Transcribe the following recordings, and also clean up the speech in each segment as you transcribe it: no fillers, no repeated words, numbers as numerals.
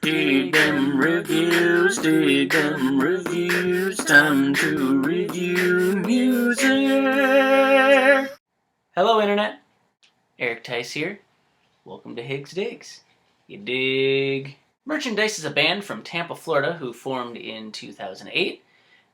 Dig them reviews, time to review music. Hello, Internet. Eric Tice here. Welcome to Higgs Digs. You dig? Merchandise is a band from Tampa, Florida, who formed in 2008.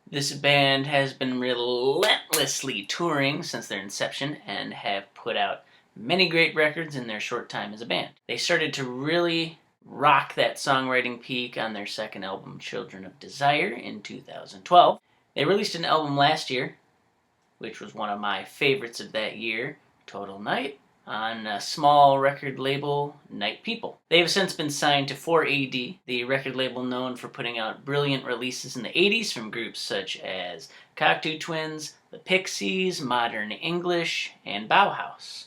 This band has been relentlessly touring since their inception and have put out many great records in their short time as a band. They started to really rock that songwriting peak on their second album, Children of Desire, in 2012. They released an album last year, which was one of my favorites of that year, Total Night, on a small record label, Night People. They have since been signed to 4AD, the record label known for putting out brilliant releases in the 80s from groups such as Cocteau Twins, The Pixies, Modern English, and Bauhaus,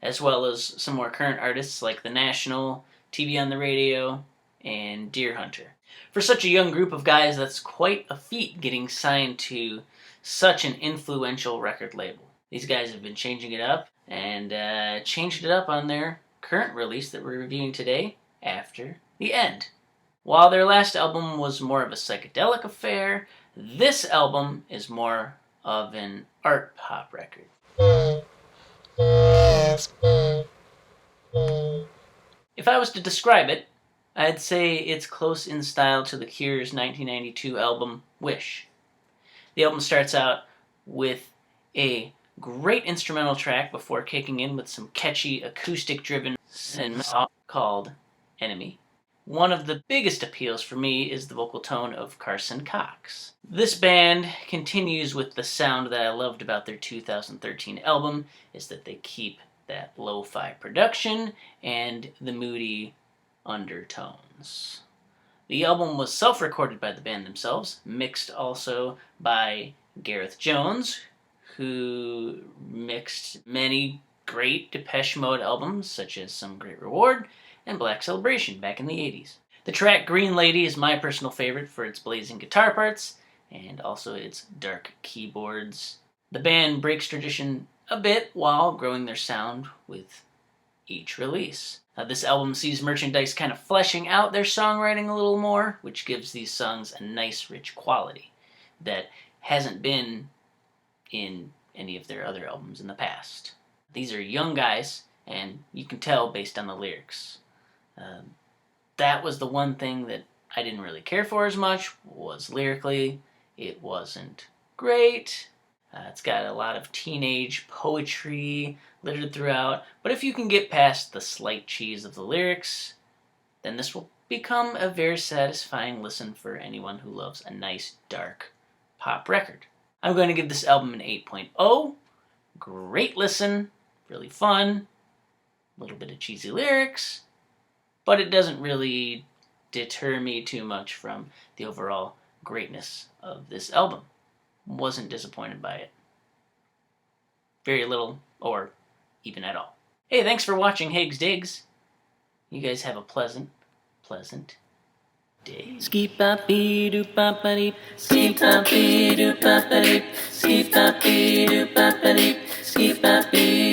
as well as some more current artists like The National, TV on the Radio, and Deer Hunter. For such a young group of guys, that's quite a feat getting signed to such an influential record label. These guys have been changing it up and changed it up on their current release that we're reviewing today, After the End. While their last album was more of a psychedelic affair, this album is more of an art pop record. If I was to describe it, I'd say it's close in style to The Cure's 1992 album, Wish. The album starts out with a great instrumental track before kicking in with some catchy acoustic-driven synth called Enemy. One of the biggest appeals for me is the vocal tone of Carson Cox. This band continues with the sound that I loved about their 2013 album, is that they keep that lo-fi production and the moody undertones. The album was self-recorded by the band themselves, mixed also by Gareth Jones, who mixed many great Depeche Mode albums, such as Some Great Reward and Black Celebration back in the 80s. The track Green Lady is my personal favorite for its blazing guitar parts and also its dark keyboards. The band breaks tradition a bit while growing their sound with each release. This album sees Merchandise kind of fleshing out their songwriting a little more, which gives these songs a nice, rich quality that hasn't been in any of their other albums in the past. These are young guys, and you can tell based on the lyrics. That was the one thing that I didn't really care for as much, was lyrically, it wasn't great. It's got a lot of teenage poetry littered throughout, but if you can get past the slight cheese of the lyrics, then this will become a very satisfying listen for anyone who loves a nice, dark pop record. I'm going to give this album an 8.0. Great listen, really fun, a little bit of cheesy lyrics, but it doesn't really deter me too much from the overall greatness of this album. Wasn't disappointed by it. Very little, or even at all. Hey, thanks for watching Higgs Digs. You guys have a pleasant day. Ski-pa-pee-doo-pa-pa-deep, ski-pa-pee-doo-pa-pa-deep, ski-pa-pee-doo-pa-pa-deep, ski-pa-pee